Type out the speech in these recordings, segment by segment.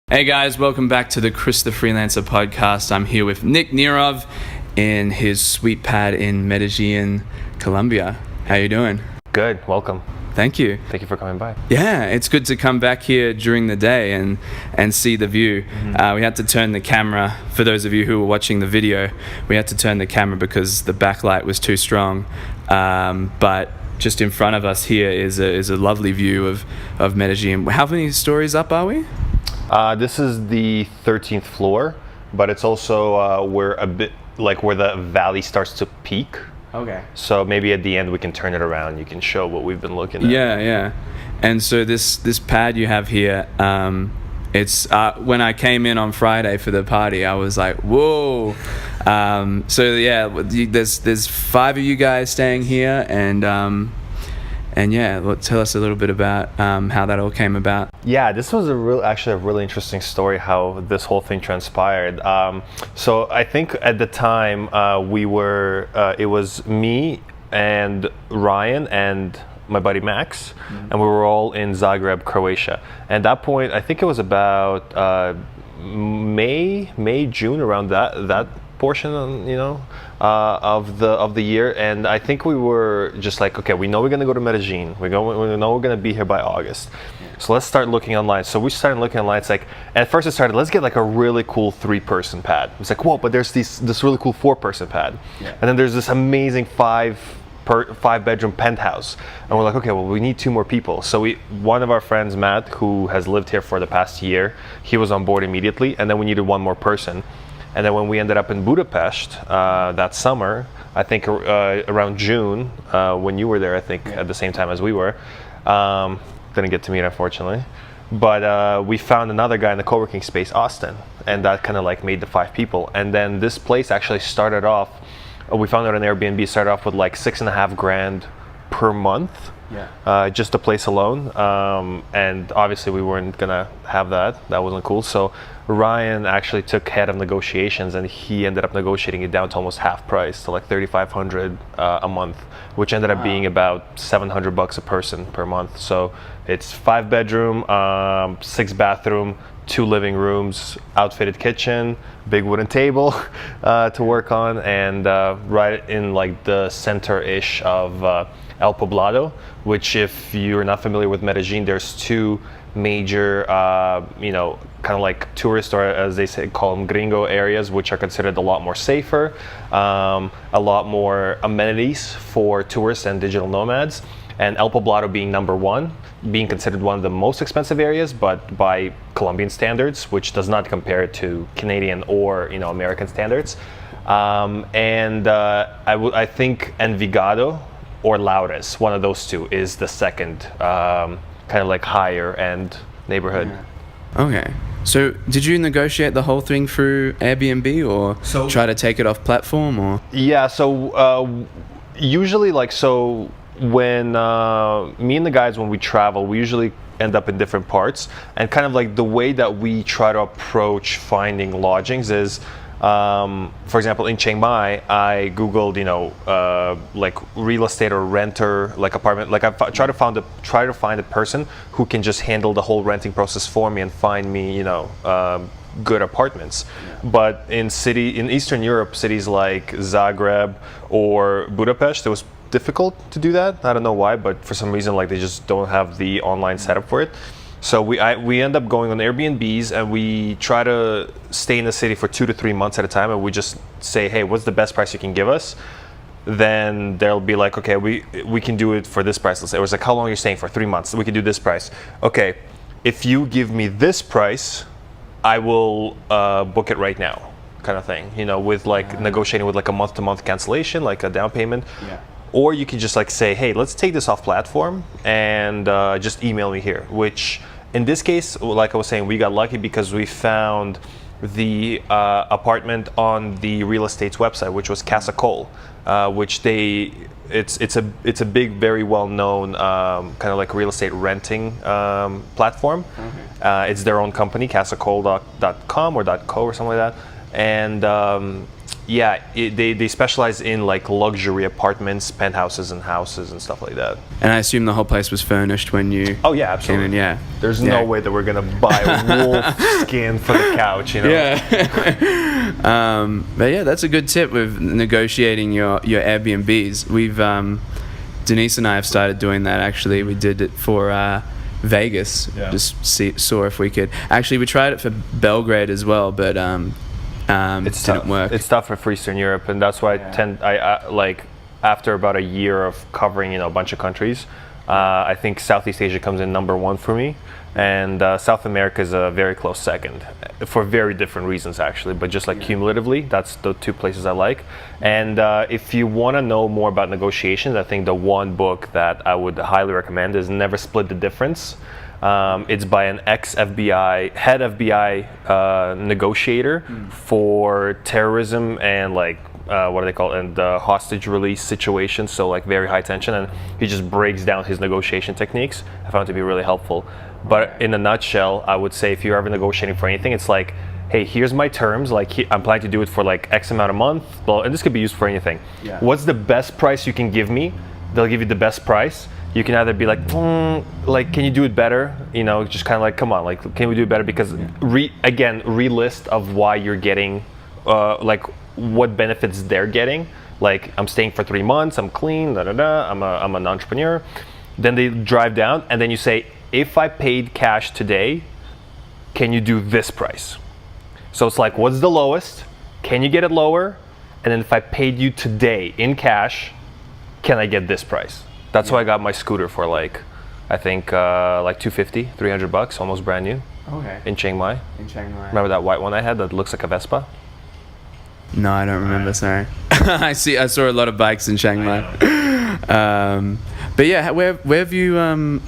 Hey guys, welcome back to the Chris the Freelancer podcast. I'm here with Nick Nerov in his sweet pad in Medellin, Colombia. How you doing? Good, welcome. Thank you. Thank you for coming by. Yeah, it's good to come back here during the day and see the view. We had to turn the camera, for those of you who were watching the video, we had to turn the camera because the backlight was too strong. But just in front of us here is a lovely view of Medellin. How many stories up are we? This is the 13th floor, but it's also we're a bit like where the valley starts to peak. Okay. So maybe at the end we can turn it around. You can show what we've been looking at. Yeah. And so this pad you have here, it's when I came in on Friday for the party, I was like, whoa. So yeah, there's 5 of you guys staying here, and yeah, tell us a little bit about how that all came about. Yeah, this was actually a really interesting story how this whole thing transpired. So I think at the time it was me and Ryan and my buddy Max, and we were all in Zagreb, Croatia. And at that point, I think it was about May, June, around that portion, of the year. And I think we were just like, okay, we know we're gonna go to Medellin. We know we're gonna be here by August. So let's start looking online. So we started looking online. It's like, at first it started, let's get like a really cool 3-person pad. It's like, whoa, but there's this really cool 4-person pad. Yeah. And then there's this amazing 5-bedroom penthouse. And we're like, okay, well, we need 2 more people. So one of our friends, Matt, who has lived here for the past year, he was on board immediately. And then we needed 1 more person. And then when we ended up in Budapest that summer, I think around June, when you were there, I think at the same time as we were, didn't get to meet, unfortunately. But we found another guy in the co-working space, Austin, and that kind of like made the 5 people. And then this place actually started off, we found out on Airbnb, started off with like $6.5 grand per month. Yeah. Just the place alone, and obviously we weren't gonna have that. That wasn't cool. So Ryan actually took head of negotiations, and he ended up negotiating it down to almost half price, to like $3,500 a month, which ended up being about $700 a person per month. So it's 5-bedroom, 6-bathroom, 2 living rooms, outfitted kitchen, big wooden table to work on, and right in like the center-ish of El Poblado, which, if you're not familiar with Medellin, there's 2 major, kind of like tourist, or as they say, call them gringo areas, which are considered a lot more safer, a lot more amenities for tourists and digital nomads. And El Poblado being number 1, being considered one of the most expensive areas, but by Colombian standards, which does not compare to Canadian or American standards. I think Envigado or Laures, one of those 2, is the second kind of like higher end neighborhood. Yeah. Okay. So did you negotiate the whole thing through Airbnb, or try to take it off platform, or? Yeah, so usually when me and the guys, when we travel, we usually end up in different parts, and kind of like the way that we try to approach finding lodgings is, for example, in Chiang Mai, I googled like real estate or renter, like apartment, like I try to find a person who can just handle the whole renting process for me and find me good apartments. Yeah. But in Eastern Europe, cities like Zagreb or Budapest, it was difficult to do that. I don't know why, but for some reason, like, they just don't have the online setup for it. So we end up going on Airbnbs, and we try to stay in the city for 2 to 3 months at a time, and we just say, hey, what's the best price you can give us? Then they'll be like, okay, we can do it for this price. Let's say it was like, how long are you staying for? 3 months. We can do this price. Okay, if you give me this price, I will book it right now, kind of thing. With like negotiating with like a month-to-month cancellation, like a down payment. Yeah. Or you can just like say, hey, let's take this off platform and just email me here. Which in this case, like I was saying, we got lucky because we found the apartment on the real estate's website, which was Casa Cole, which it's a big, very well known kind of like real estate renting platform. It's their own company, casacole.com or .co or something like that. And they specialize in like luxury apartments, penthouses, and houses and stuff like that. And I assume the whole place was furnished when you. Oh yeah, absolutely. came in, yeah. There's no way that we're gonna buy a wolf skin for the couch, you know. Yeah. But yeah, that's a good tip with negotiating your Airbnbs. We've Denise and I have started doing that. Actually, we did it for Vegas. Yeah. Just saw if we could. Actually, we tried it for Belgrade as well, but It's didn't tough. work. It's tough for Eastern Europe, and that's why I like after about a year of covering a bunch of countries, I think Southeast Asia comes in number one for me, and South America is a very close second, for very different reasons actually, but just like cumulatively, that's the two places I like. And if you want to know more about negotiations, I think the one book that I would highly recommend is Never Split the Difference. It's by an head FBI negotiator for terrorism and like what do they call it, and hostage release situations, so like very high tension, and he just breaks down his negotiation techniques. I found it to be really helpful. But in a nutshell, I would say if you're ever negotiating for anything, it's like, hey, here's my terms, like I'm planning to do it for like X amount a month, well, and this could be used for anything. What's the best price you can give me? They'll give you the best price. You can either be like, can you do it better? Just kind of like, come on, like, can we do it better? Because relist of why you're getting, like what benefits they're getting. Like, I'm staying for 3 months, I'm clean, I'm an entrepreneur. Then they drive down, and then you say, if I paid cash today, can you do this price? So it's like, what's the lowest? Can you get it lower? And then if I paid you today in cash, can I get this price? That's why I got my scooter for like, I think like $250, $300, almost brand new. Okay. In Chiang Mai. Remember that white one I had that looks like a Vespa? No, I don't remember. Sorry. I saw a lot of bikes in Chiang Mai. But yeah, where have you?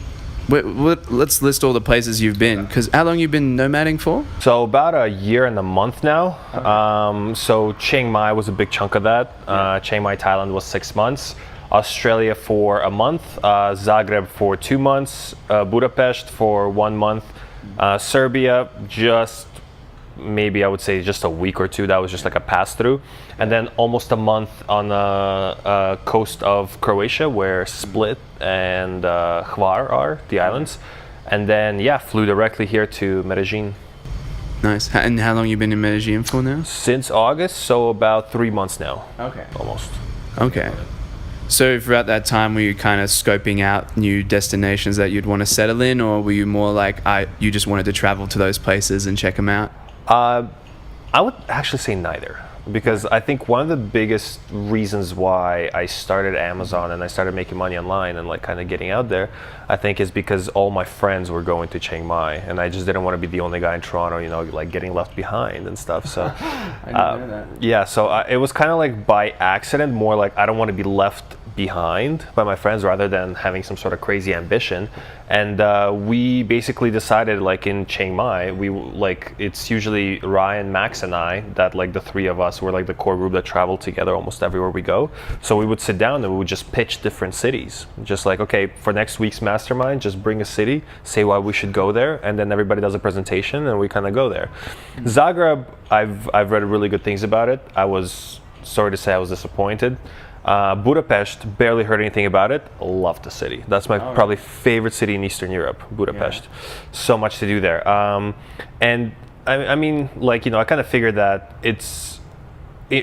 Let's list all the places you've been. Because how long you been nomading for? So about a year and a month now. So Chiang Mai was a big chunk of that. Chiang Mai, Thailand was 6 months. Australia for a month. Zagreb for 2 months. Budapest for 1 month. Serbia just maybe I would say just a week or two. That was just like a pass through, and then almost a month on the coast of Croatia, where Split and Hvar are the islands, and then flew directly here to Medellin. Nice. And how long you been in Medellin for now? Since August, so about 3 months now. Okay. Almost. Okay. So throughout that time, were you kind of scoping out new destinations that you'd want to settle in, or were you more like you just wanted to travel to those places and check them out? I would actually say neither, because I think one of the biggest reasons why I started Amazon and I started making money online and like kind of getting out there, I think is because all my friends were going to Chiang Mai, and I just didn't want to be the only guy in Toronto, like getting left behind and stuff. So I didn't know that. Yeah, so it was kind of like by accident, more like I don't want to be left behind by my friends rather than having some sort of crazy ambition. And we basically decided, like in Chiang Mai, it's usually Ryan, Max, and I that like the three of us were like the core group that traveled together almost everywhere we go. So we would sit down and we would just pitch different cities, just like, okay, for next week's mastermind, just bring a city, say why we should go there, and then everybody does a presentation and we kind of go there. Zagreb, I've read really good things about it. I was sorry to say I was disappointed. Budapest, barely heard anything about it. Loved the city. That's my probably favorite city in Eastern Europe, Budapest. Yeah. So much to do there. And I mean, like, I kind of figured that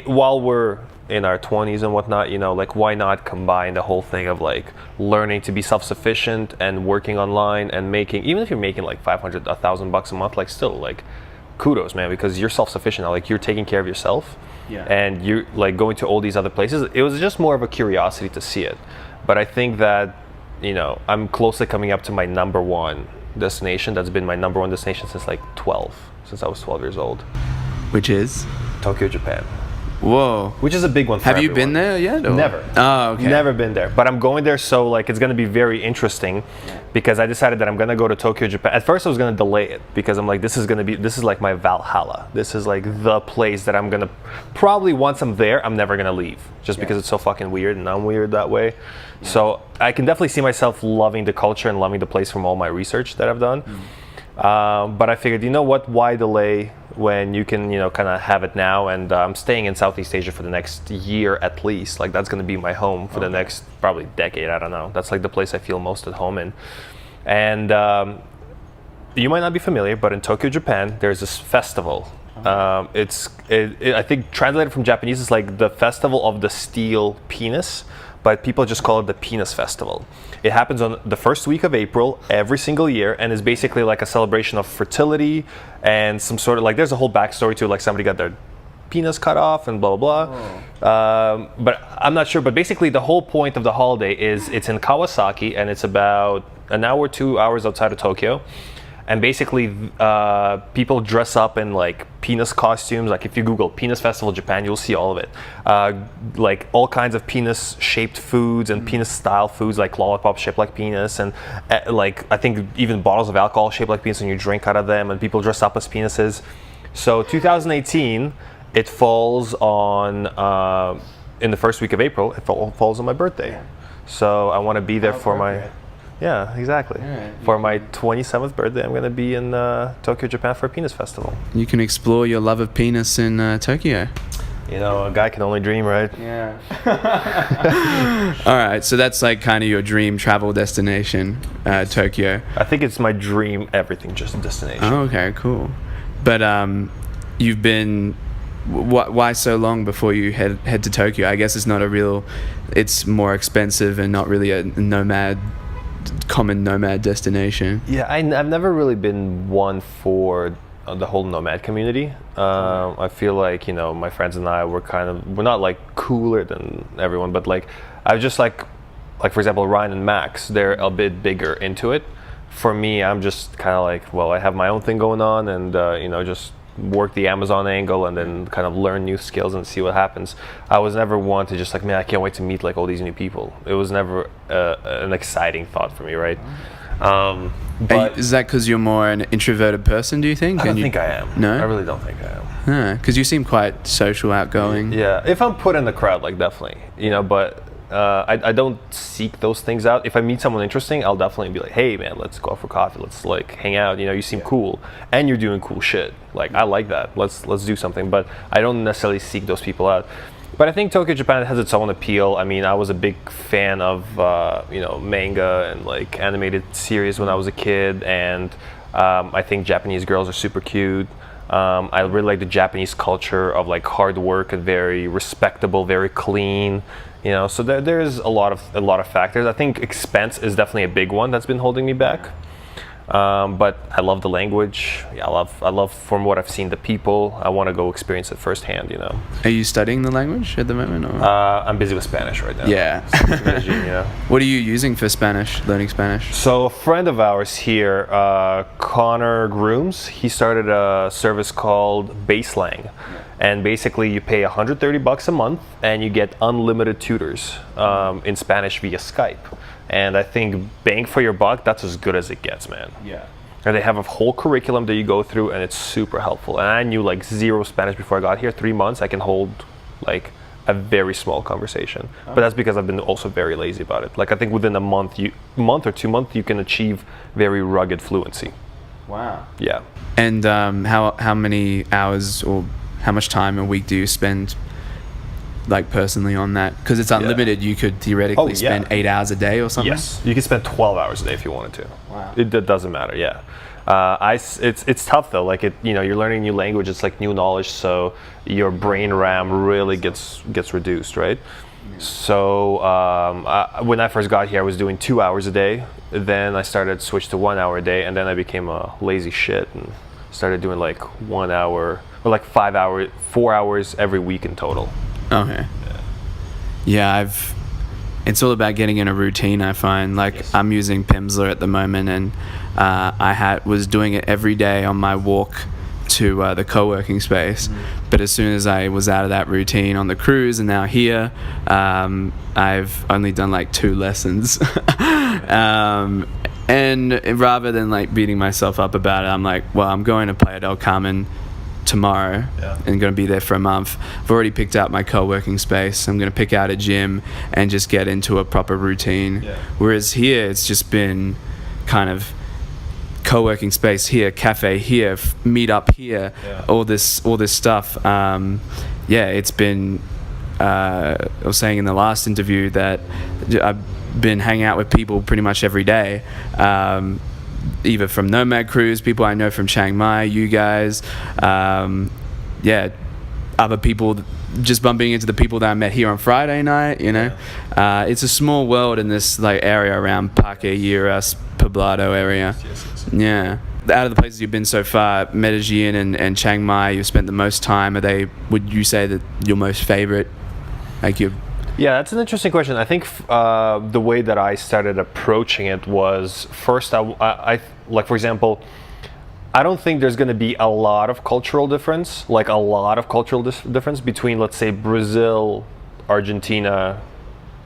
while we're in our 20s and whatnot, like, why not combine the whole thing of like learning to be self-sufficient and working online and making, even if you're making like $500, $1,000 a month, like still like kudos, man, because you're self-sufficient now, like you're taking care of yourself. Yeah. And you're like going to all these other places. It was just more of a curiosity to see it. But I think that, I'm closely coming up to my number one destination. That's been my number one destination since since I was 12 years old. Which is? Tokyo, Japan. Whoa. Which is a big one for everyone. Have you been there yet? Or? Never. Oh, okay. Never been there. But I'm going there, so like it's going to be very interesting because I decided that I'm going to go to Tokyo, Japan. At first I was going to delay it because I'm like, this is like my Valhalla. This is like the place that I'm going to probably, once I'm there, I'm never going to leave just because it's so fucking weird and I'm weird that way. Yeah. So I can definitely see myself loving the culture and loving the place from all my research that I've done. But I figured, why delay when you can, kind of have it now. And I'm staying in Southeast Asia for the next year at least. Like that's going to be my home for the next probably decade. I don't know. That's like the place I feel most at home in. And you might not be familiar, but in Tokyo, Japan, there's this festival. I think translated from Japanese, it's like the festival of the steel penis, but people just call it the Penis Festival. It happens on the first week of April every single year, and is basically like a celebration of fertility and some sort of like, there's a whole backstory to it, like somebody got their penis cut off and blah blah blah. But I'm not sure. But basically, the whole point of the holiday is it's in Kawasaki, and it's about an hour, 2 hours outside of Tokyo. And basically, people dress up in like penis costumes. Like if you Google Penis Festival Japan, you'll see all of it. Like all kinds of penis-shaped foods and penis-style foods, like lollipop shaped like penis, and like I think even bottles of alcohol shaped like penis, and you drink out of them. And people dress up as penises. So 2018, it falls on in the first week of April. It falls on my birthday. So I want to be there for my. Yeah, exactly. Yeah. For my 27th birthday, I'm going to be in Tokyo, Japan for a penis festival. You can explore your love of penis in Tokyo. A guy can only dream, right? Yeah. All right, so that's like kind of your dream travel destination, Tokyo. I think it's my dream everything, just a destination. Oh, okay, cool. But you've been... Why so long before you head to Tokyo? I guess it's more expensive and not really a common nomad destination. Yeah, I've never really been one for the whole nomad community. I feel like my friends and I we're not like cooler than everyone, but like I was just like for example Ryan and Max, they're a bit bigger into it. For me, I'm just kind of like, well, I have my own thing going on, and just work the Amazon angle and then kind of learn new skills and see what happens. I was never one to just like, man, I can't wait to meet like all these new people. It was never an exciting thought for me, right? But is that because you're more an introverted person, do you think? I don't think I am. No? I really don't think I am. Because you seem quite social, outgoing. Yeah, if I'm put in the crowd, like definitely, but I don't seek those things out. If I meet someone interesting, I'll definitely be like, hey man, let's go out for coffee, let's like hang out, you seem cool and you're doing cool shit, like I like that, let's do something. But I don't necessarily seek those people out. But I think Tokyo, Japan has its own appeal. I mean, I was a big fan of manga and like animated series when I was a kid, and I think Japanese girls are super cute. I really like the Japanese culture of like hard work and very respectable, very clean. So there's a lot of factors. I think expense is definitely a big one that's been holding me back. But I love the language. Yeah, I love from what I've seen the people. I want to go experience it firsthand. Are you studying the language at the moment? Or? I'm busy with Spanish right now. Yeah. Medellin, What are you using for Spanish? Learning Spanish? So a friend of ours here, Connor Grooms, he started a service called Baselang. And basically you pay $130 a month and you get unlimited tutors in Spanish via Skype. And I think bang for your buck, that's as good as it gets, man. Yeah. And they have a whole curriculum that you go through, and it's super helpful. And I knew like zero Spanish before I got here. 3 months, I can hold like a very small conversation. But that's because I've been also very lazy about it. Like I think within a month or 2 months, you can achieve very rugged fluency. Wow. Yeah. And how many hours or how much time a week do you spend like personally on that? Because it's unlimited. You could theoretically spend 8 hours a day or something. Yes, you could spend 12 hours a day if you wanted to. Wow. It doesn't matter. Yeah. It's tough though. Like you're learning a new language. It's like new knowledge, so your brain RAM really gets reduced, right? Yeah. So when I first got here, I was doing 2 hours a day. Then I started to switch to 1 hour a day, and then I became a lazy shit and started doing like 1 hour or like 5 hours, 4 hours every week in total. Okay. Yeah, it's all about getting in a routine, I find. Like I'm using Pimsleur at the moment, and I was doing it every day on my walk to the co-working space. Mm-hmm. But as soon as I was out of that routine on the cruise and now here, I've only done like 2 lessons. And rather than like beating myself up about it, I'm like, well, I'm going to Playa del Carmen tomorrow and going to be there for a month. I've already picked out my co-working space. I'm going to pick out a gym and just get into a proper routine. Whereas here it's just been kind of co-working space here, cafe here, meet up here, all this stuff. It's been. I was saying in the last interview that I've been hanging out with people pretty much every day, either from Nomad Cruise, people I know from Chiang Mai, you guys, other people, just bumping into the people that I met here on Friday night. It's a small world in this like area around Parque Yuras, Poblado area. Yeah. Out of the places you've been so far, Medellin and Chiang Mai, you've spent the most time. Would you say that your most favorite? Yeah, that's an interesting question. I think the way that I started approaching it was first, I like, for example, I don't think there's going to be a lot of cultural difference, between, let's say, Brazil, Argentina,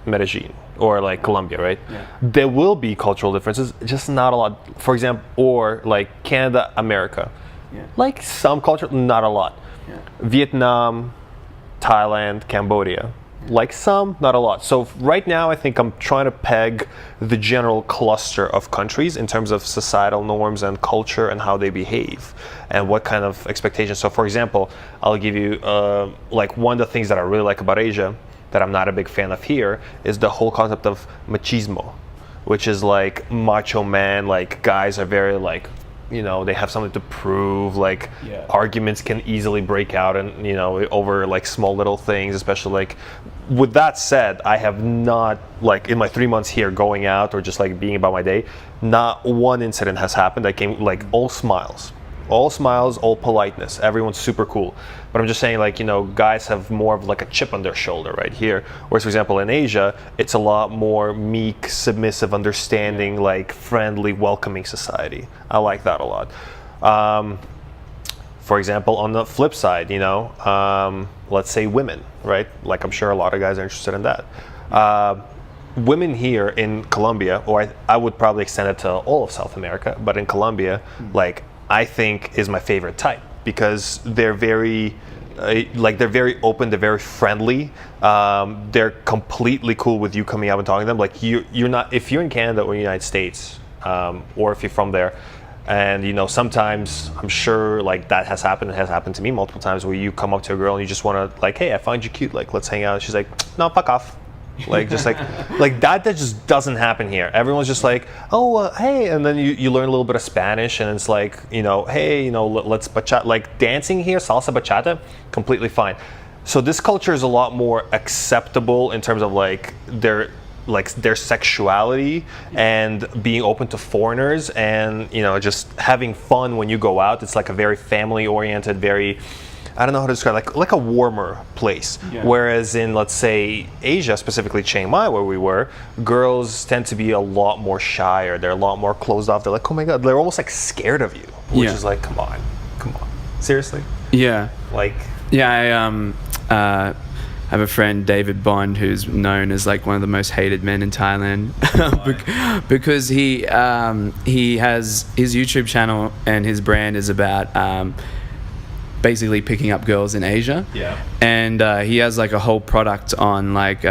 Medellin, or like Colombia, right? Yeah. There will be cultural differences, just not a lot. For example, or like Canada, America, like some culture, not a lot. Yeah. Vietnam, Thailand, Cambodia. Like some, not a lot. So right now I think I'm trying to peg the general cluster of countries in terms of societal norms and culture and how they behave and what kind of expectations. So for example, I'll give you like one of the things that I really like about Asia that I'm not a big fan of here is the whole concept of machismo, which is like macho man, like guys are very like, they have something to prove, like arguments can easily break out and, over like small little things, especially like, with that said, I have not, like in my 3 months here going out or just like being about my day, not one incident has happened. I came like all smiles, all politeness. Everyone's super cool. But I'm just saying like, guys have more of like a chip on their shoulder right here. Whereas for example, in Asia, it's a lot more meek, submissive, understanding, like friendly, welcoming society. I like that a lot. For example, on the flip side, let's say women, right? Like I'm sure a lot of guys are interested in that. Women here in Colombia, or I would probably extend it to all of South America, but in Colombia, like I think is my favorite type because they're very they're very open, they're very friendly. They're completely cool with you coming out and talking to them. Like you're not, if you're in Canada or the United States, or if you're from there, and sometimes I'm sure like that has happened. It has happened to me multiple times where you come up to a girl and you just want to like, hey, I find you cute, like let's hang out. And she's like, no, fuck off. Like just like that just doesn't happen here. Everyone's just like, oh hey, and then you learn a little bit of Spanish and it's like, hey, let's bachata, like dancing here, salsa bachata, completely fine. So this culture is a lot more acceptable in terms of like their sexuality and being open to foreigners and just having fun when you go out. It's like a very family oriented, very, I don't know how to describe, like a warmer place. Yeah. Whereas in, let's say, Asia, specifically Chiang Mai, where we were, girls tend to be a lot more shy, or they're a lot more closed off. They're like, oh my God, they're almost like scared of you, which is like, come on, seriously? Yeah. Like, yeah, I have a friend, David Bond, who's known as like one of the most hated men in Thailand because he has his YouTube channel and his brand is about basically picking up girls in Asia. Yeah. And he has like a whole product on like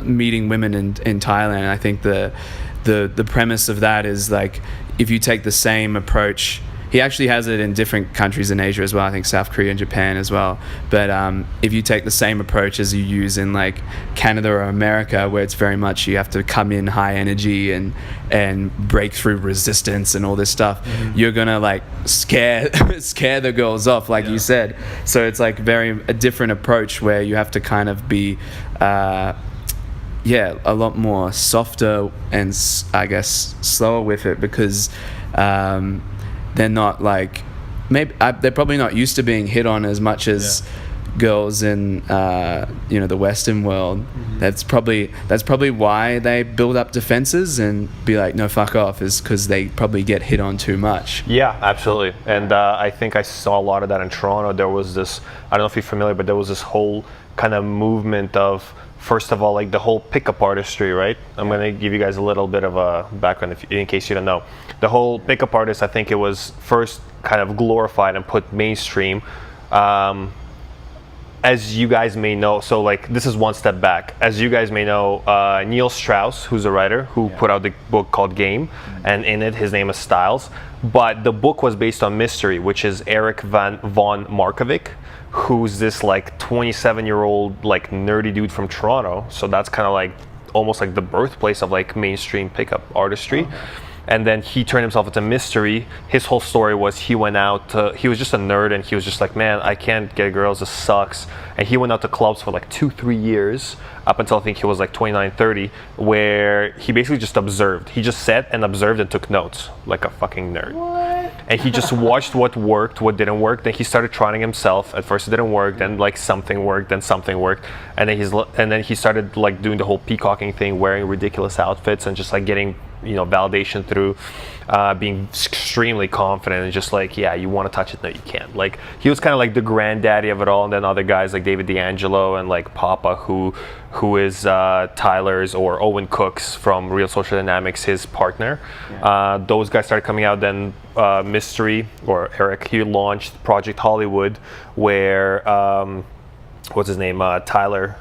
meeting women in Thailand. And I think the premise of that is like if you take the same approach. He actually has it in different countries in Asia as well. I think South Korea and Japan as well. But if you take the same approach as you use in like Canada or America, where it's very much you have to come in high energy and break through resistance and all this stuff, you're gonna like scare the girls off, like you said. So it's like a different approach where you have to kind of be a lot more softer and I guess slower with it because they're not like they're probably not used to being hit on as much as girls in the Western world. That's probably why they build up defenses and be like, no, fuck off, is because they probably get hit on too much. Yeah, absolutely. And I think I saw a lot of that in Toronto. There was this, I don't know if you're familiar, but there was this whole kind of movement of, first of all, like the whole pickup artistry, right? I'm going to give you guys a little bit of a background in case you don't know. The whole pickup artist, I think it was first kind of glorified and put mainstream. And as you guys may know, so like this is one step back. As you guys may know, Neil Strauss, who's a writer who put out the book called Game, and in it his name is Styles. But the book was based on mystery, which is Eric von Markovic, who's this like 27-year-old like nerdy dude from Toronto. So that's kind of like almost like the birthplace of like mainstream pickup artistry. Okay. And then he turned himself into mystery. His whole story was he went out he was just a nerd, and he was just like, man, I can't get girls, this sucks. And he went out to clubs for like 2-3 years, up until I think he was like 29, 30, where he basically just observed. He just sat and observed and took notes like a fucking nerd. What? And he just watched what worked, what didn't work. Then he started trying himself. At first it didn't work, then like something worked, then something worked. And then he started like doing the whole peacocking thing, wearing ridiculous outfits and just like getting, you know, validation through being extremely confident and just like, yeah, you want to touch it? No, you can't. Like, he was kind of like the granddaddy of it all. And then other guys like David D'Angelo and like Papa, who is Tyler's or Owen Cook's from Real Social Dynamics, his partner. Yeah. Those guys started coming out. Then Mystery, or Eric, he launched Project Hollywood, where what's his name, Tyler,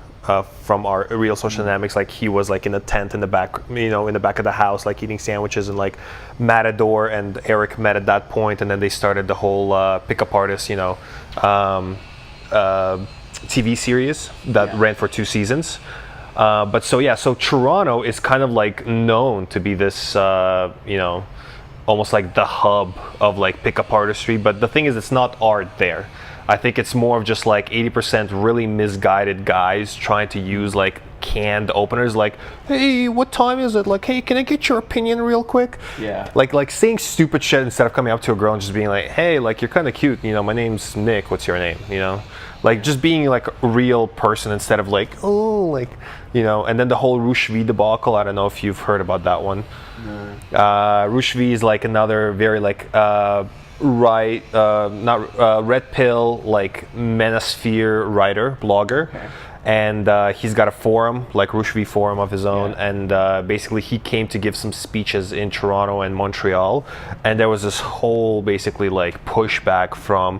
from our Real Social Dynamics, like he was like in a tent in the back, you know, in the back of the house, like eating sandwiches, and like Matador and Eric met at that point, and then they started the whole pickup artist, you know, TV series that ran for 2 seasons. But so Toronto is kind of like known to be this, you know, almost like the hub of like pickup artistry. But the thing is, it's not art there. I think it's more of just like 80% really misguided guys trying to use like canned openers, like, hey, what time is it? Like, hey, can I get your opinion real quick? Yeah. Like saying stupid shit instead of coming up to a girl and just being like, hey, like, you're kind of cute. You know, my name's Nick. What's your name? You know, like just being like a real person instead of like, oh, like, you know. And then the whole Rouge V debacle. I don't know if you've heard about that one. No. Rouge V is like another very like red pill, like manosphere writer, blogger. Okay. And he's got a forum, like Rouge V forum of his own. Yeah. And basically he came to give some speeches in Toronto and Montreal. And there was this whole basically like pushback from,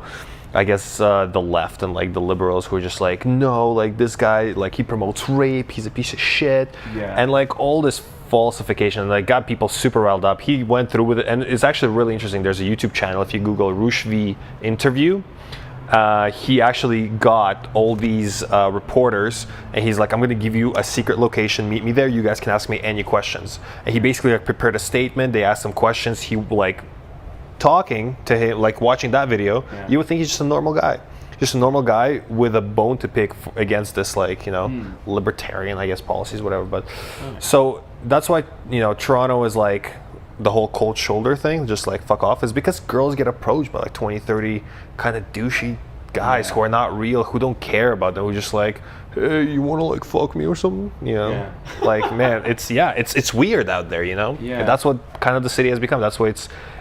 I guess, the left and like the liberals, who were just like, no, like this guy, like he promotes rape, he's a piece of shit. Yeah. And like all this falsification, like got people super riled up. He went through with it, and it's actually really interesting. There's a YouTube channel, if you Google Rouge V interview, he actually got all these reporters, and he's like, I'm going to give you a secret location, meet me there, you guys can ask me any questions. And he basically like prepared a statement. They asked him questions. He like talking to him, like watching that video, you would think he's just a normal guy with a bone to pick against this, like, you know, libertarian, I guess, policies, whatever. But so that's why, you know, Toronto is like the whole cold shoulder thing, just like fuck off, is because girls get approached by like 20, 30 kind of douchey guys who are not real, who don't care about them, who just like, hey, you want to like fuck me or something, you know? Like, man, it's weird out there, you know? And that's what kind of the city has become. That's why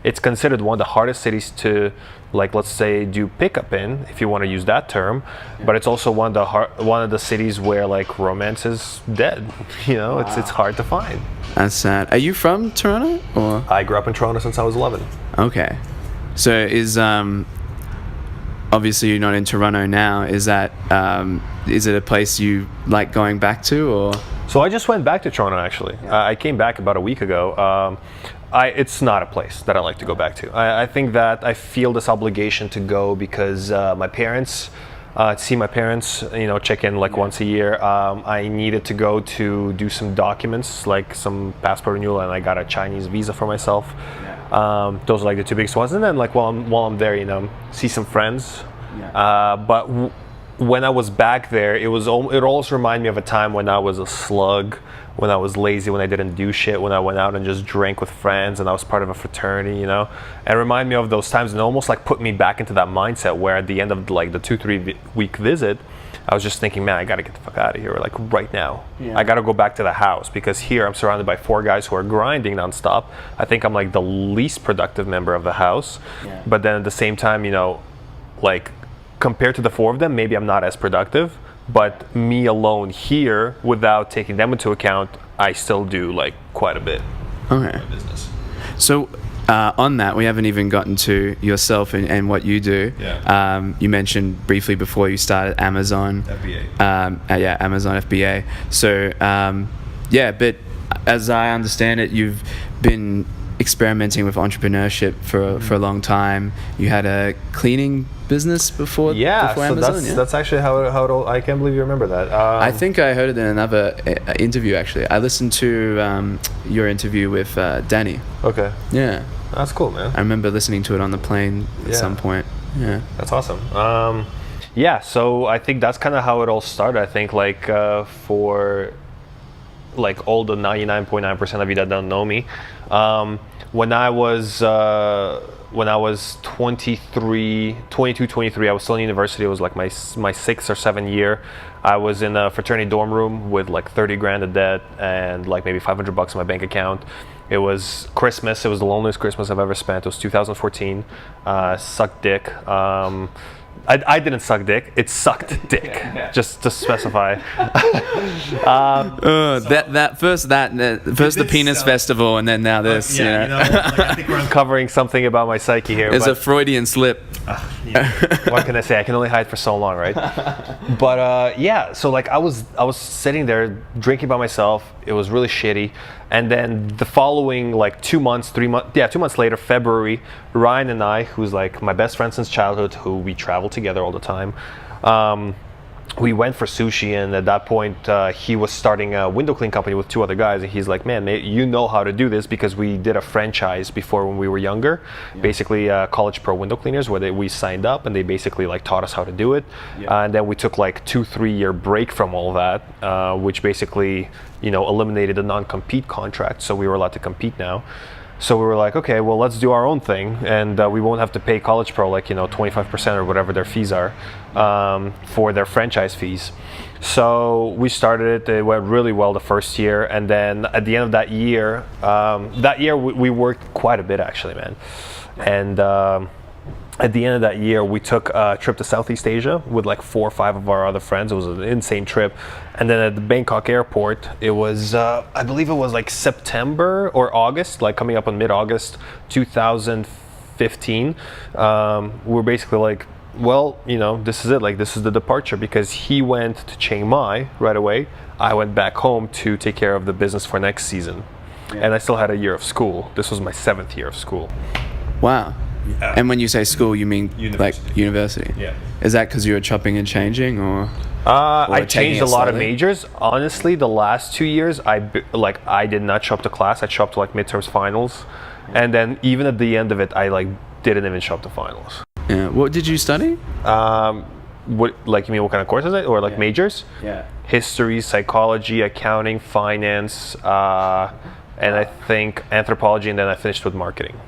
it's considered one of the hardest cities to, like, let's say, do pickup in, if you want to use that term. But it's also one of the cities where like romance is dead, you know? Wow. It's hard to find. That's sad. Are you from Toronto, or? I grew up in Toronto since I was 11. Okay. So is obviously you're not in Toronto now. Is that is it a place you like going back to, or? So I just went back to Toronto, actually. I came back about a week ago. It's not a place that I like to go back to. I think that I feel this obligation to go because my parents, to see my parents, you know, check in like once a year. I needed to go to do some documents, like some passport renewal, and I got a Chinese visa for myself. Those are like the 2 biggest ones. And then like while I'm there, you know, see some friends. But when I was back there, it also reminded me of a time when I was a slug, when I was lazy, when I didn't do shit, when I went out and just drank with friends and I was part of a fraternity, you know. And it reminded me of those times, and almost like put me back into that mindset where at the end of like the 2-3 week visit, I was just thinking, man, I gotta get the fuck out of here, like right now. I gotta go back to the house, because here I'm surrounded by 4 guys who are grinding nonstop. I think I'm like the least productive member of the house. But then at the same time, you know, like compared to the 4 of them, maybe I'm not as productive. But me alone here, without taking them into account, I still do like quite a bit. Okay. Business. So On that, we haven't even gotten to yourself and what you do. Yeah. You mentioned briefly before you started Amazon. FBA. Amazon FBA. So, but as I understand it, you've been experimenting with entrepreneurship for a long time. You had a cleaning business before Amazon. That's actually how it all, I can't believe you remember that. I think I heard it in another interview, actually. I listened to your interview with Danny. Okay. Yeah. That's cool, man. I remember listening to it on the plane at some point. Yeah. That's awesome. So I think that's kind of how it all started. I think for all the 99.9% of you that don't know me, when I was 22, 23, I was still in university. It was like my 6th or 7th year. I was in a fraternity dorm room with like 30 grand of debt and like maybe $500 in my bank account. It was Christmas. It was the loneliest Christmas I've ever spent. It was 2014. Sucked dick. I didn't suck dick. It sucked dick. Just to specify. First the penis festival, and then now this. I think we're uncovering something about my psyche here. It's a Freudian slip. What can I say? I can only hide for so long, right? But so like I was sitting there drinking by myself. It was really shitty. And then the following 2 months later, February, Ryan and I, who's like my best friend since childhood, who we travel together all the time, we went for sushi. And at that point, he was starting a window clean company with 2 other guys. And he's like, man, you know how to do this, because we did a franchise before when we were younger, basically College Pro window cleaners, where we signed up and they basically taught us how to do it. And then we took 2-3 year break from all that, which basically eliminated the non-compete contract, so we were allowed to compete now. So we were like, okay, well, let's do our own thing, and we won't have to pay College Pro 25% or whatever their fees are for their franchise fees. So we started it. It went really well the first year, and then at the end of that year, we worked quite a bit actually, man. And at the end of that year, we took a trip to Southeast Asia with 4 or 5 of our other friends. It was an insane trip. And then at the Bangkok airport, it was, I believe it was September or August, coming up on mid-August 2015. We're basically well, this is it. This is the departure, because he went to Chiang Mai right away. I went back home to take care of the business for next season. And I still had a year of school. This was my 7th year of school. Wow. Yeah. And when you say school, you mean university? Yeah. Is that because you were chopping and changing, or I changed a lot of majors. Honestly, the last 2 years, I did not show up to class. I showed up to midterms, finals, and then even at the end of it, I didn't even show up to finals. Yeah. What did you study? What you mean? What kind of courses? Or majors? Yeah. History, psychology, accounting, finance, and I think anthropology, and then I finished with marketing.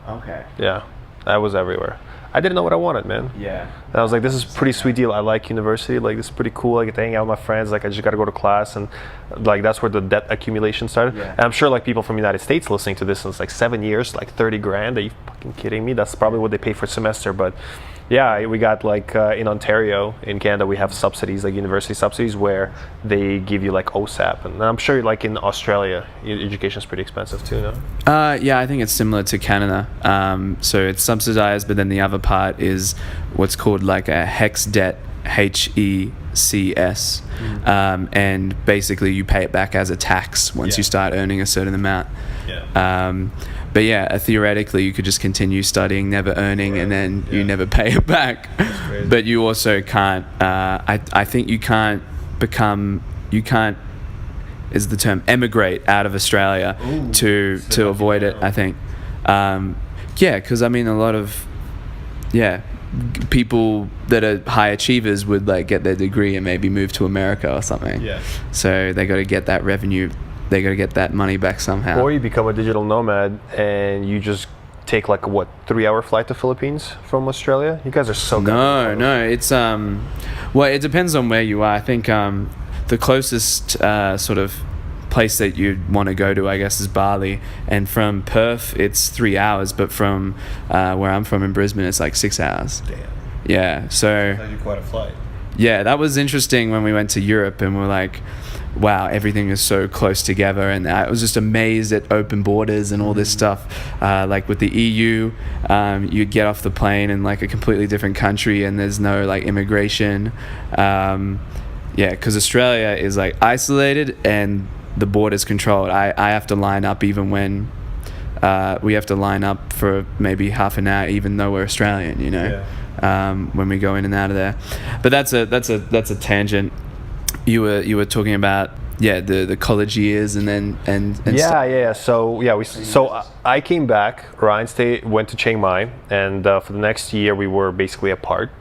Okay. Yeah, I was everywhere. I didn't know what I wanted, man. Yeah. And I was like, this is a pretty sweet deal. I like university. This is pretty cool. I get to hang out with my friends. I just got to go to class. And that's where the debt accumulation started. Yeah. And I'm sure people from the United States listening to this, and it's 7 years, 30 grand. Are you fucking kidding me? That's probably what they pay for a semester. But yeah, we got in Ontario, in Canada, we have subsidies, university subsidies, where they give you OSAP. And I'm sure in Australia, education is pretty expensive too, no? Yeah, I think it's similar to Canada. So it's subsidized, but then the other part is what's called a HECS debt, HECS. And basically you pay it back as a tax once you start earning a certain amount. Yeah. But yeah, theoretically you could just continue studying, never earning, and then you never pay it back. But you also can't, I think you can't is the term, emigrate out of Australia to avoid it, I think. Because a lot of people that are high achievers would get their degree and maybe move to America or something. Yeah. So they got to get that revenue, they got to get that money back somehow. Or you become a digital nomad and you just take 3-hour flight to Philippines from Australia. You guys are so good. No, it's well, it depends on where you are. I think the closest sort of place that you'd want to go to, I guess, is Bali, and from Perth it's 3 hours, but from where I'm from in Brisbane it's 6 hours. Damn. Yeah, so That'd be quite a flight. yeah, that was interesting when we went to Europe and we're like, wow, everything is so close together. And I was just amazed at open borders and all this stuff. Like with the EU, you get off the plane in like a completely different country and there's no like immigration. Yeah, because Australia is like isolated and the border's controlled. I have to line up even when we have to line up for maybe half an hour, even though we're Australian, you know. When we go in and out of there. But that's a tangent. You were talking about the college years and then and so I came back. Ryan went to Chiang Mai, and for the next year we were basically apart.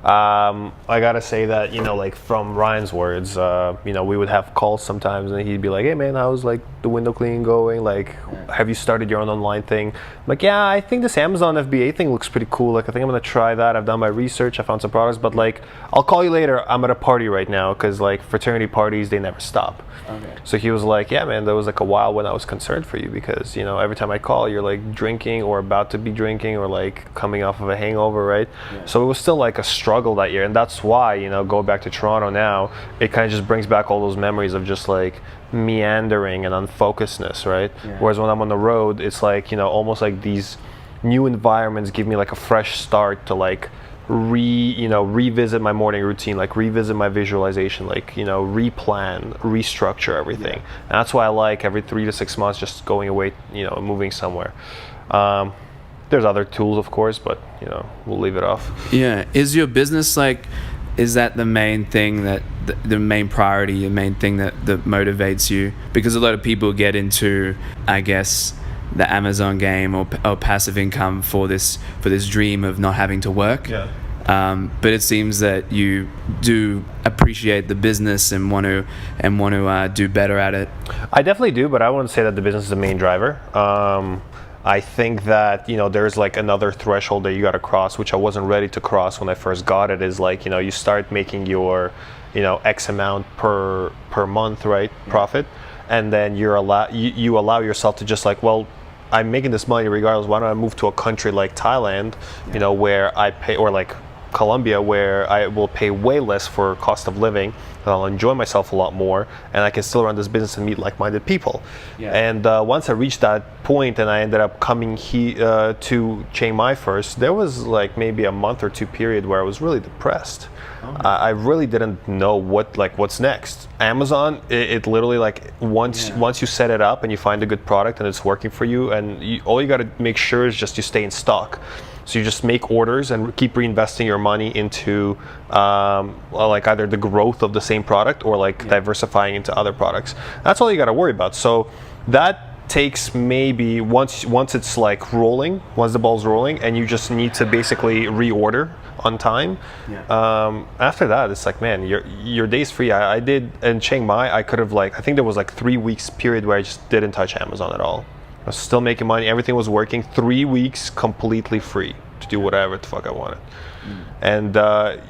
I gotta say that, you know, like from Ryan's words, you know, we would have calls sometimes and he'd be like, hey man, how's like the window cleaning going? Like, have you started your own online thing? I'm like, yeah, I think this Amazon FBA thing looks pretty cool. Like, I think I'm gonna try that. I've done my research, I found some products, but like, I'll call you later. I'm at a party right now, because like fraternity parties, they never stop. Okay. So he was like, yeah man, there was like a while when I was concerned for you, because, you know, every time I call, you're like drinking or about to be drinking or like coming off of a hangover, right? Yeah. So it was still like a struggle that year, and that's why, you know, go back to Toronto now, it kind of just brings back all those memories of just like meandering and unfocusedness, right? Yeah. Whereas when I'm on the road, it's like, you know, almost like these new environments give me like a fresh start to like revisit my morning routine, like revisit my visualization, like, you know, replan, restructure everything. Yeah. And that's why I like every 3 to 6 months just going away, you know, moving somewhere. There's other tools, of course, but, you know, we'll leave it off. Yeah. Is your business like, is that the main thing that, the main priority, the main thing that motivates you? Because a lot of people get into, I guess, the Amazon game or passive income for this dream of not having to work. Yeah. But it seems that you do appreciate the business and want to do better at it. I definitely do, but I wouldn't say that the business is the main driver. I think that, you know, there's like another threshold that you got to cross, which I wasn't ready to cross when I first got it, is like, you know, you start making your, you know, X amount per month, right? Yeah. Profit. And then you allow yourself to just like, well, I'm making this money regardless. Why don't I move to a country like Thailand, you know, where I pay, or like Colombia, where I will pay way less for cost of living, and I'll enjoy myself a lot more, and I can still run this business and meet like-minded people. Yeah. And once I reached that point and I ended up coming to Chiang Mai first, there was like maybe a month or two period where I was really depressed. I really didn't know what's next. Amazon, it literally, like, once you set it up and you find a good product and it's working for you, and all you got to make sure is just you stay in stock. So you just make orders and keep reinvesting your money into like either the growth of the same product or like diversifying into other products. That's all you got to worry about. So that takes maybe once it's like rolling, once the ball's rolling, and you just need to basically reorder on time. After that, it's like, man, your day's free. I did in Chiang Mai, I could have, like, I think there was like 3 weeks period where I just didn't touch Amazon at all. I was still making money, everything was working. 3 weeks completely free to do whatever the fuck I wanted. And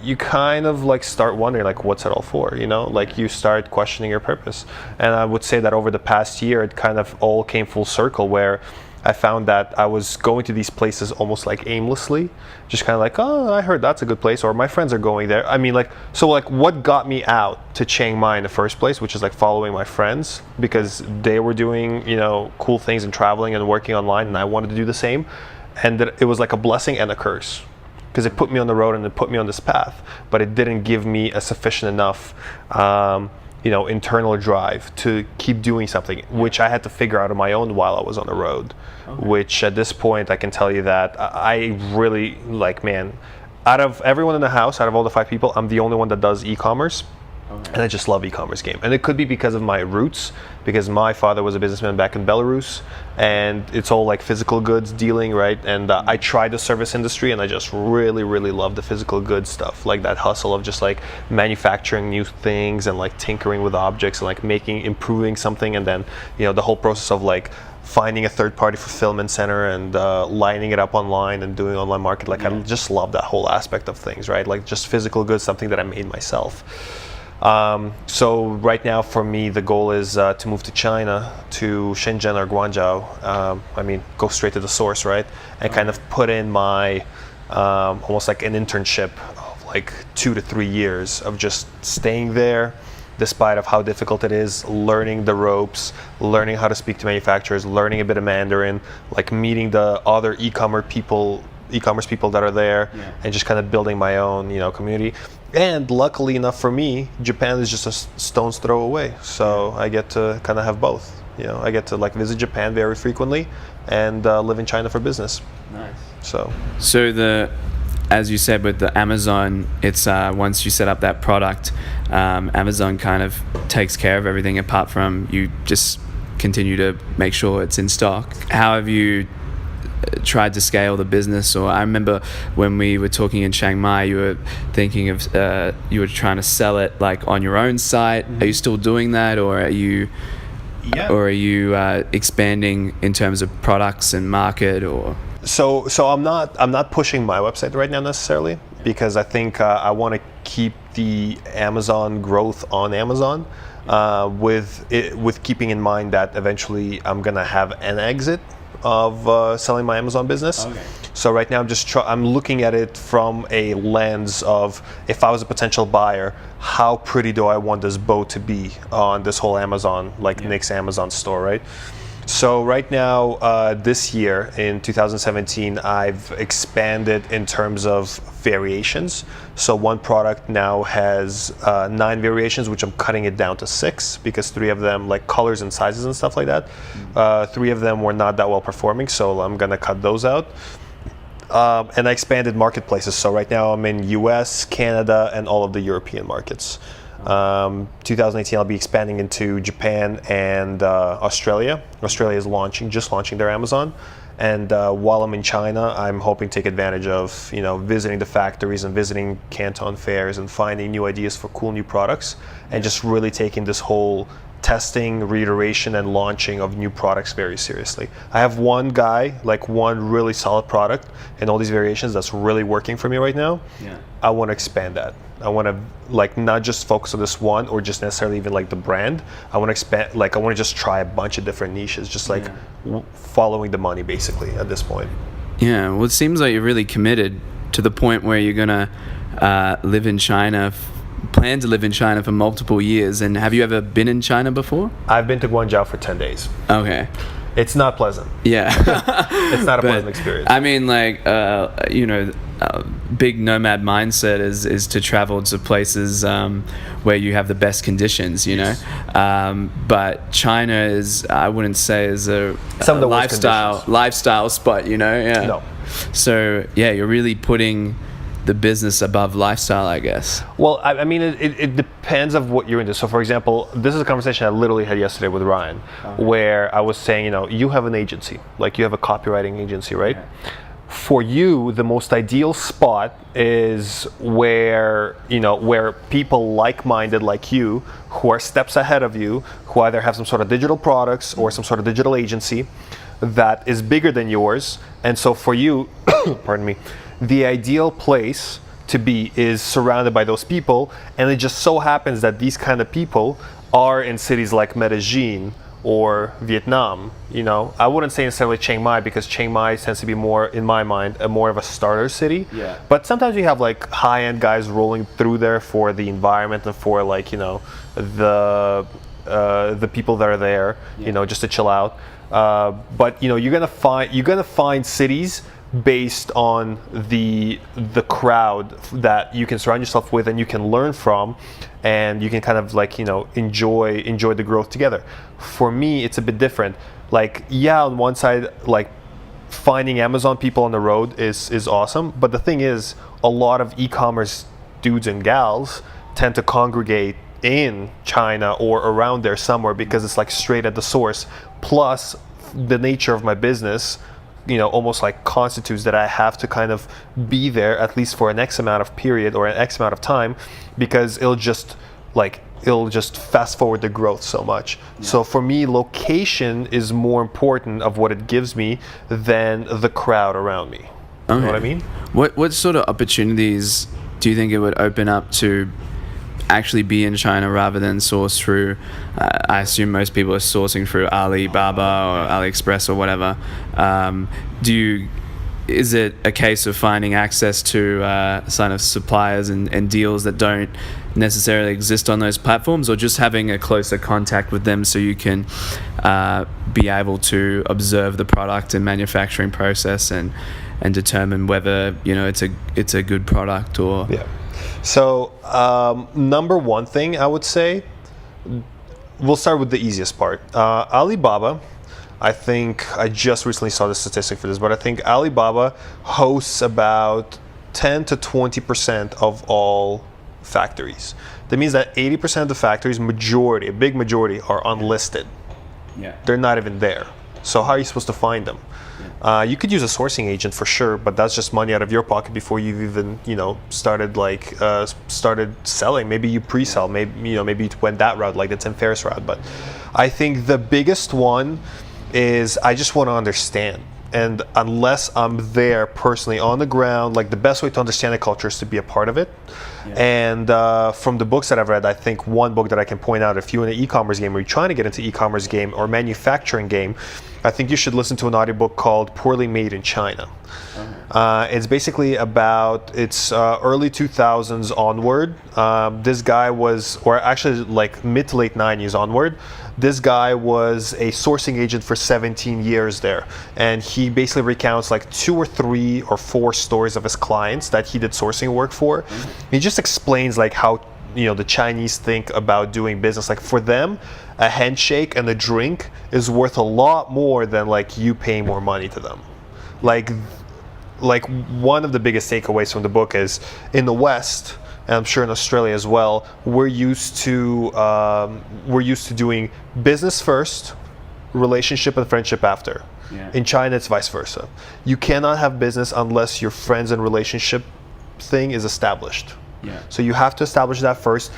you kind of like start wondering, like, what's it all for, you know? Like, you start questioning your purpose. And I would say that over the past year, it kind of all came full circle, where I found that I was going to these places almost like aimlessly, just kind of like, oh, I heard that's a good place, or my friends are going there. I mean, like, so like what got me out to Chiang Mai in the first place, which is like following my friends, because they were doing, you know, cool things and traveling and working online, and I wanted to do the same. And that it was like a blessing and a curse, because it put me on the road and it put me on this path, but it didn't give me a sufficient enough you know, internal drive to keep doing something, which I had to figure out on my own while I was on the road. Okay. Which at this point, I can tell you that I really, like, man, out of everyone in the house, out of all the 5 people, I'm the only one that does e-commerce. Okay. And I just love e-commerce game. And it could be because of my roots, because my father was a businessman back in Belarus, and it's all like physical goods dealing, right? And I tried the service industry, and I just really, really love the physical goods stuff, like that hustle of just like manufacturing new things and like tinkering with objects and like improving something, and then, you know, the whole process of like finding a third-party fulfillment center and lining it up online and doing online market. Like, I just love that whole aspect of things, right? Like, just physical goods, something that I made myself. So right now for me, the goal is to move to China, to Shenzhen or Guangzhou. I mean, go straight to the source, right? And kind of put in my almost like an internship of like 2 to 3 years of just staying there, despite of how difficult it is, learning the ropes, learning how to speak to manufacturers, learning a bit of Mandarin, like meeting the other e-commerce people that are there, and just kind of building my own, community. And luckily enough for me, Japan is just a stone's throw away. So I get to kind of have both. I get to like visit Japan very frequently and live in China for business. Nice. So as you said with the Amazon, it's once you set up that product, Amazon kind of takes care of everything apart from you just continue to make sure it's in stock. How have you tried to scale the business? Or I remember when we were talking in Chiang Mai, you were thinking of you were trying to sell it like on your own site. Mm-hmm. Are you still doing that, or are you expanding in terms of products and market? Or so I'm not pushing my website right now necessarily, because I think I want to keep the Amazon growth on Amazon, with keeping in mind that eventually I'm gonna have an exit of selling my Amazon business. Okay. So right now I'm looking at it from a lens of, if I was a potential buyer, how pretty do I want this boat to be on this whole Amazon, Nick's Amazon store, right? So right now, this year in 2017, I've expanded in terms of variations. So one product now has 9 variations, which I'm cutting it down to 6, because 3 of them, like colors and sizes and stuff like that, 3 of them were not that well performing, so I'm gonna cut those out. And I expanded marketplaces. So right now I'm in US, Canada, and all of the European markets. 2018 I'll be expanding into Japan and Australia. Australia is just launching their Amazon, and while I'm in China, I'm hoping to take advantage of visiting the factories and visiting Canton fairs and finding new ideas for cool new products, and just really taking this whole testing, reiteration, and launching of new products very seriously. I have one really solid product in all these variations that's really working for me right now. Yeah. I want to expand that. I want to not just focus on this one, or just necessarily even the brand. I want to expand. I want to just try a bunch of different niches, just following the money basically at this point. Yeah. Well, it seems like you're really committed to the point where you're gonna live in China. Plan to live in China for multiple years. And have you ever been in China before? I've been to Guangzhou for 10 days. Okay. It's not pleasant. Yeah. It's not a pleasant experience. I mean, big nomad mindset is to travel to places where you have the best conditions, Yes. But China is, I wouldn't say, is a lifestyle spot, Yeah. No. So, yeah, you're really putting the business above lifestyle, I guess. Well, I mean, it depends of what you're into. So, for example, this is a conversation I literally had yesterday with Ryan, where I was saying, you have an agency, you have a copywriting agency, right? Okay. For you, the most ideal spot is where people like-minded like you, who are steps ahead of you, who either have some sort of digital products or some sort of digital agency that is bigger than yours. And so for you, pardon me, the ideal place to be is surrounded by those people, and it just so happens that these kind of people are in cities like Medellin or Vietnam. I wouldn't say necessarily Chiang Mai, because Chiang Mai tends to be more, in my mind, more of a starter city. Yeah. But sometimes you have high-end guys rolling through there for the environment and for the people that are there, just to chill out. But you're gonna find cities based on the crowd that you can surround yourself with and you can learn from, and you can kind of enjoy the growth together. For me, it's a bit different. On one side, finding Amazon people on the road is awesome, but the thing is, a lot of e-commerce dudes and gals tend to congregate in China or around there somewhere, because it's straight at the source. Plus, the nature of my business almost constitutes that I have to kind of be there at least for an X amount of period or an X amount of time, because it'll just fast forward the growth so much. Yeah. So for me, location is more important of what it gives me than the crowd around me. Okay. You know what I mean? What sort of opportunities do you think it would open up to actually be in China rather than source through, I assume most people are sourcing through Alibaba or AliExpress or whatever. Do is it a case of finding access to kind of suppliers and deals that don't necessarily exist on those platforms, or just having a closer contact with them so you can be able to observe the product and manufacturing process and determine whether it's a good product or So number one thing I would say, we'll start with the easiest part. Alibaba, I think I just recently saw the statistic for this, but I think Alibaba hosts about 10 to 20% of all factories. That means that 80% of the factories, a big majority, are unlisted. They're not even there. So how are you supposed to find them? You could use a sourcing agent for sure, but that's just money out of your pocket before you've even started selling. Maybe you pre-sell. Maybe you went that route, like the Tim Ferriss route. But I think the biggest one is I just want to understand. And unless I'm there personally on the ground, like the best way to understand the culture is to be a part of it. And from the books that I've read, I think one book that I can point out, if you're in an e-commerce game or you're trying to get into e-commerce game or manufacturing game, I think you should listen to an audiobook called Poorly Made in China. It's basically about early 2000s onward. This guy was, or actually like mid to late 90s onward, this guy was a sourcing agent for 17 years there. And he basically recounts like 2 or 3 or 4 stories of his clients that he did sourcing work for. He just explains like how the Chinese think about doing business. Like for them, a handshake and a drink is worth a lot more than like you paying more money to them. Like one of the biggest takeaways from the book is in the West, and I'm sure in Australia as well, we're used to doing business first, relationship and friendship after. In China, it's vice versa. You cannot have business unless your friends and relationship thing is established. So you have to establish that first.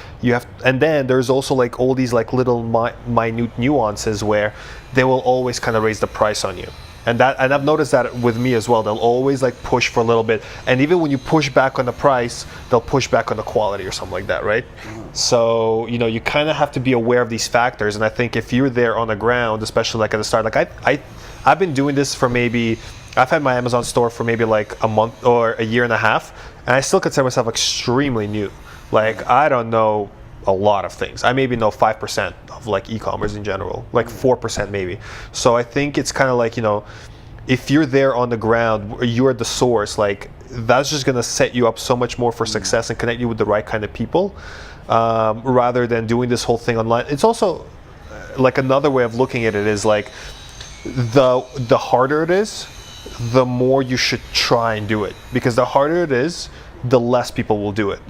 And then there's also like all these like little minute nuances where they will always kind of raise the price on you. And I've noticed that with me as well. They'll always like push for a little bit. And even when you push back on the price, they'll push back on the quality or something like that, right? So, you kind of have to be aware of these factors. And I think if you're there on the ground, especially like at the start, like I've been doing this for I've had my Amazon store for maybe like a month or a year and a half. And I still consider myself extremely new. Like I don't know a lot of things. I maybe know 5% of like e-commerce in general, like 4% maybe. So I think it's kind of like, if you're there on the ground, you're the source, like that's just gonna set you up so much more for success and connect you with the right kind of people, rather than doing this whole thing online. It's also like another way of looking at it is like the harder it is, the more you should try and do it, because the harder it is, the less people will do it.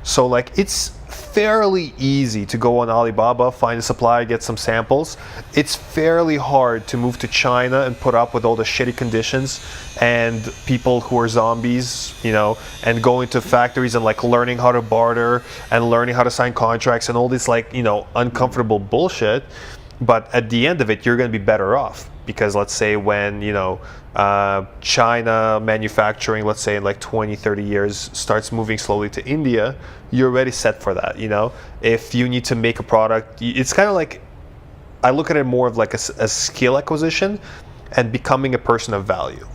So like it's fairly easy to go on Alibaba, find a supplier, get some samples. It's fairly hard to move to China and put up with all the shitty conditions and people who are zombies, and going to factories and like learning how to barter and learning how to sign contracts and all this like, uncomfortable bullshit. But at the end of it, you're going to be better off, because let's say when, China manufacturing, let's say in like 20, 30 years, starts moving slowly to India, you're already set for that, If you need to make a product, it's kind of like, I look at it more of like a skill acquisition and becoming a person of value.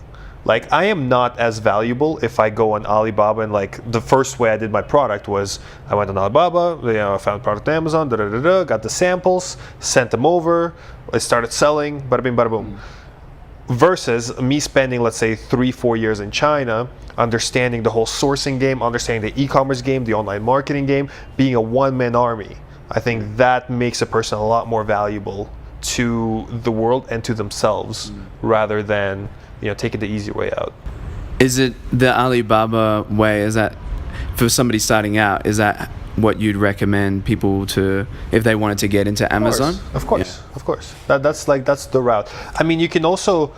Like I am not as valuable if I go on Alibaba and like the first way I did my product was I went on Alibaba, I found product on Amazon, got the samples, sent them over, I started selling, bada bing, bada boom. Versus me spending, let's say 3-4 years in China, understanding the whole sourcing game, understanding the e-commerce game, the online marketing game, being a one-man army. I think that makes a person a lot more valuable to the world and to themselves, rather than taking the easy way out. Is it the Alibaba way? Is that for somebody starting out? Is that what you'd recommend people to, if they wanted to get into Amazon? Of course. That's the route. I mean, you can also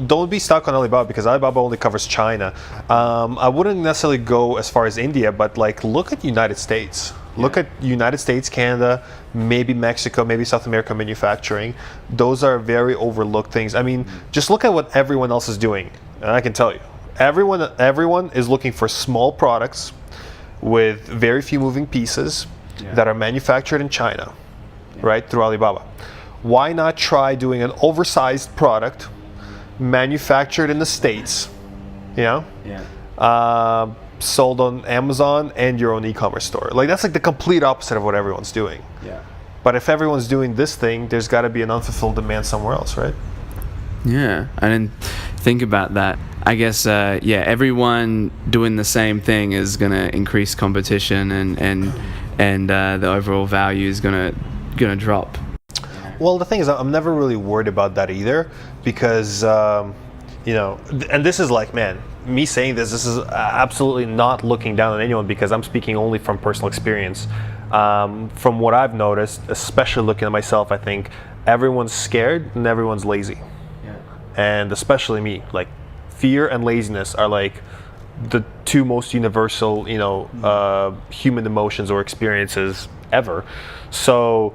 don't be stuck on Alibaba, because Alibaba only covers China. I wouldn't necessarily go as far as India, but like look at United States. Look at United States, Canada, maybe Mexico, maybe South America manufacturing. Those are very overlooked things. I mean, just look at what everyone else is doing. And I can tell you, everyone is looking for small products with very few moving pieces that are manufactured in China, right, through Alibaba. Why not try doing an oversized product manufactured in the States you know? Yeah. Sold on Amazon and your own e-commerce store. Like that's like the complete opposite of what everyone's doing. Yeah. But if everyone's doing this thing, there's got to be an unfulfilled demand somewhere else, right? Yeah, I didn't think about that. I guess, everyone doing the same thing is going to increase competition, and the overall value is going to drop. Well, the thing is, I'm never really worried about that either, because and this is like, man, me saying this is absolutely not looking down on anyone, because I'm speaking only from personal experience. From what I've noticed, especially looking at myself, I think everyone's scared and everyone's lazy. Yeah. And especially me, like fear and laziness are like the two most universal, human emotions or experiences ever. So,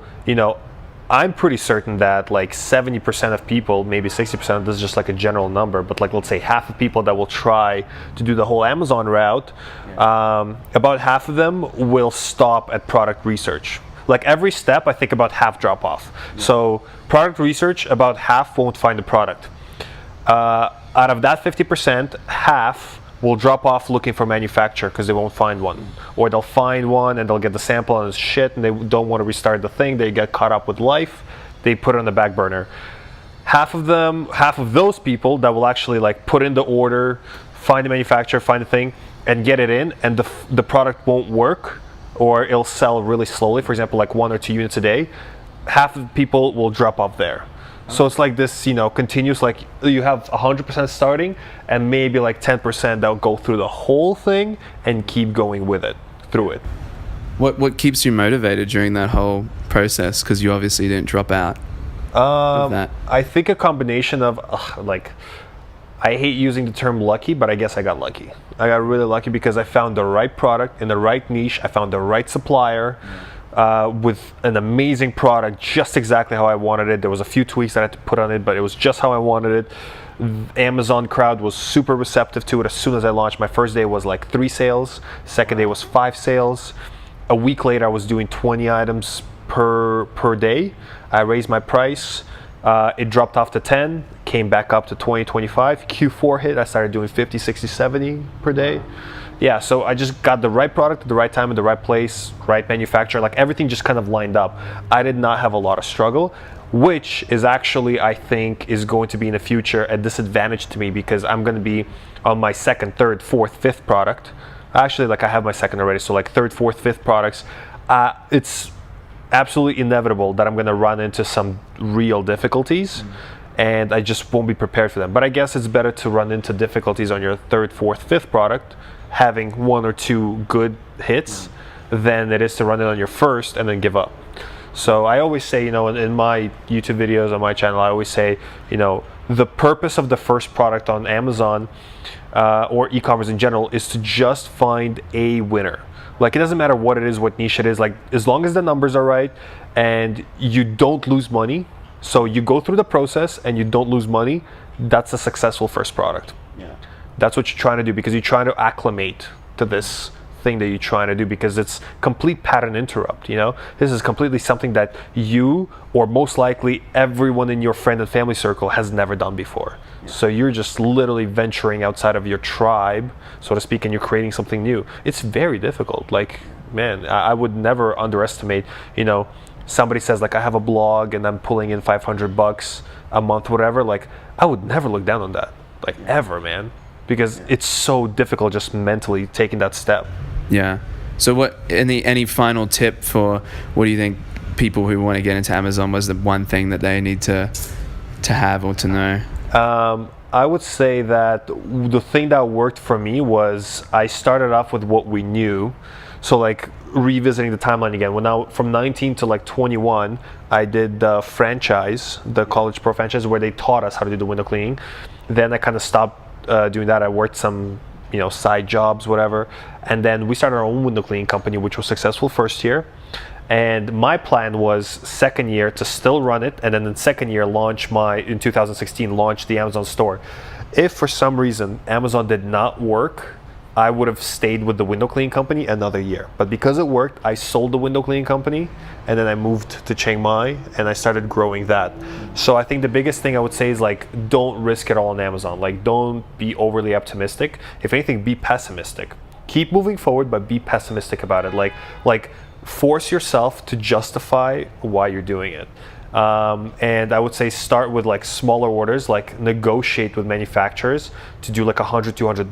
I'm pretty certain that like 70% of people, maybe 60%, this is just like a general number, but like let's say half of people that will try to do the whole Amazon route, about half of them will stop at product research. Like every step, I think about half drop off. Yeah. So product research, about half won't find the product. Out of that 50%, half will drop off looking for manufacturer because they won't find one, or they'll find one and they'll get the sample and it's shit and they don't want to restart the thing. They get caught up with life, they put it on the back burner. Half of those people that will actually like put in the order, find the manufacturer, find the thing and get it in, and the product won't work or it'll sell really slowly, for example like 1 or 2 units a day, half of the people will drop off there. So it's like this, continuous, like you have 100% starting and maybe like 10% that'll go through the whole thing and keep going with it, through it. What keeps you motivated during that whole process? Because you obviously didn't drop out of that. I think a combination of, I hate using the term lucky, but I guess I got lucky. I got really lucky because I found the right product in the right niche. I found the right supplier. With an amazing product, just exactly how I wanted it. There was a few tweaks that I had to put on it, but it was just how I wanted it. Amazon crowd was super receptive to it as soon as I launched. My first day was like 3 sales. Second day was 5 sales. A week later, I was doing 20 items per day. I raised my price. It dropped off to 10, came back up to 20, 25. Q4 hit, I started doing 50, 60, 70 per day. Yeah, so I just got the right product at the right time, in the right place, right manufacturer, like everything just kind of lined up. I did not have a lot of struggle, which is actually, I think, is going to be in the future a disadvantage to me, because I'm going to be on my 2nd, 3rd, 4th, 5th product. Actually, like I have my 2nd already, so like 3rd, 4th, 5th products. It's absolutely inevitable that I'm going to run into some real difficulties. And I just won't be prepared for them. But I guess it's better to run into difficulties on your 3rd, 4th, 5th product, having 1 or 2 good hits, than it is to run it on your first and then give up. So I always say, in my YouTube videos, on my channel, I always say, the purpose of the first product on Amazon or e-commerce in general is to just find a winner. Like it doesn't matter what it is, what niche it is, like as long as the numbers are right and you don't lose money. So you go through the process and you don't lose money, that's a successful first product. Yeah. That's what you're trying to do, because you're trying to acclimate to this thing that you're trying to do, because it's complete pattern interrupt. This is completely something that you, or most likely everyone in your friend and family circle, has never done before. Yeah. So you're just literally venturing outside of your tribe, so to speak, and you're creating something new. It's very difficult. Like, man, I would never underestimate, somebody says like I have a blog and I'm pulling in $500 a month, whatever, like I would never look down on that, like ever, man, because it's so difficult just mentally taking that step. Yeah. So what, any final tip for, what do you think people who want to get into Amazon, was the one thing that they need to have or to know? I would say that the thing that worked for me was I started off with what we knew. So like revisiting the timeline again, from 19 to like 21, I did the franchise, the College Pro franchise, where they taught us how to do the window cleaning. Then I kind of stopped doing that. I worked some, side jobs, whatever. And then we started our own window cleaning company, which was successful first year. And my plan was 2nd year to still run it, and then in 2nd year in 2016, launch the Amazon store. If for some reason Amazon did not work, I would have stayed with the window cleaning company another year. But because it worked, I sold the window cleaning company, and then I moved to Chiang Mai, and I started growing that. So I think the biggest thing I would say is like, don't risk it all on Amazon. Like, don't be overly optimistic. If anything, be pessimistic. Keep moving forward, but be pessimistic about it. Like force yourself to justify why you're doing it. And I would say start with like smaller orders, like negotiate with manufacturers to do like 100, 200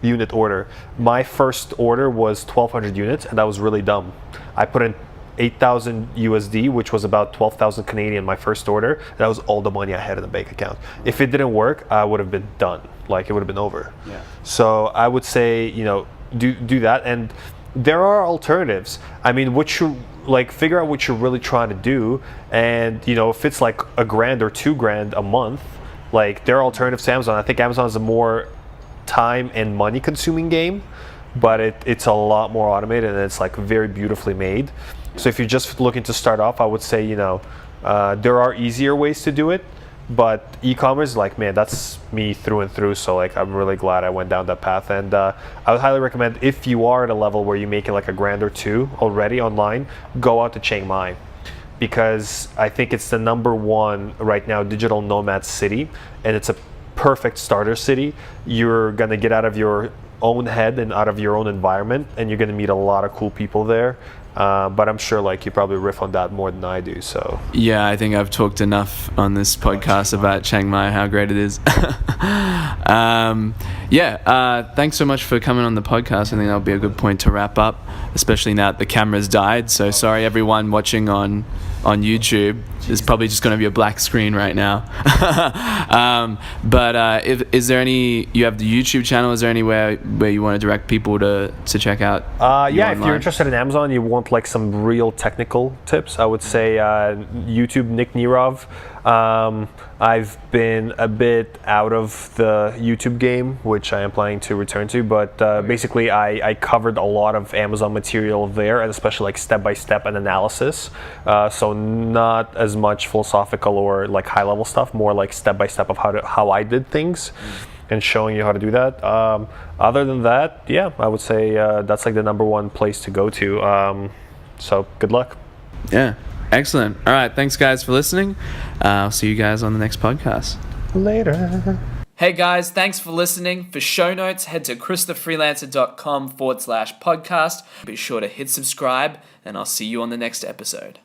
unit order. My first order was 1,200 units, and that was really dumb. I put in 8,000 USD, which was about 12,000 Canadian, my first order. That was all the money I had in the bank account. If it didn't work, I would have been done. Like, it would have been over. Yeah. So I would say, you know, do that. And there are alternatives. I mean, figure out what you're really trying to do. And, you know, if it's like $1,000 or $2,000 a month, like, there are alternatives to Amazon. I think Amazon is a more time and money consuming game, but it's a lot more automated, and it's like very beautifully made. So if you're just looking to start off, I would say, you know, there are easier ways to do it, but e-commerce, like, man, that's me through and through. So like, I'm really glad I went down that path. And I would highly recommend, if you are at a level where you're making like $1,000 or $2,000 already online, go out to Chiang Mai, because I think it's the #1 right now digital nomad city, and it's a perfect starter city. You're gonna get out of your own head and out of your own environment, and you're gonna meet a lot of cool people there. But I'm sure like you probably riff on that more than I do. So yeah, I think I've talked enough on this podcast about Chiang Mai, how great it is. Thanks so much for coming on the podcast. I think that'll be a good point to wrap up, especially now that the camera's died. So sorry everyone watching on YouTube. There's probably just going to be a black screen right now. Is there you have the YouTube channel, is there anywhere where you want to direct people to check out? If you're interested in Amazon, you want like some real technical tips, I would say YouTube, Nick Nerov. I've been a bit out of the YouTube game, which I am planning to return to, but basically I covered a lot of Amazon material there, and especially like step-by-step and analysis. So not as much philosophical or like high-level stuff, more like step-by-step of how I did things and showing you how to do that. Other than that, yeah, I would say that's like the #1 place to go to. So good luck. Yeah. Excellent. All right. Thanks, guys, for listening. I'll see you guys on the next podcast. Later. Hey, guys. Thanks for listening. For show notes, head to christhefreelancer.com/podcast. Be sure to hit subscribe, and I'll see you on the next episode.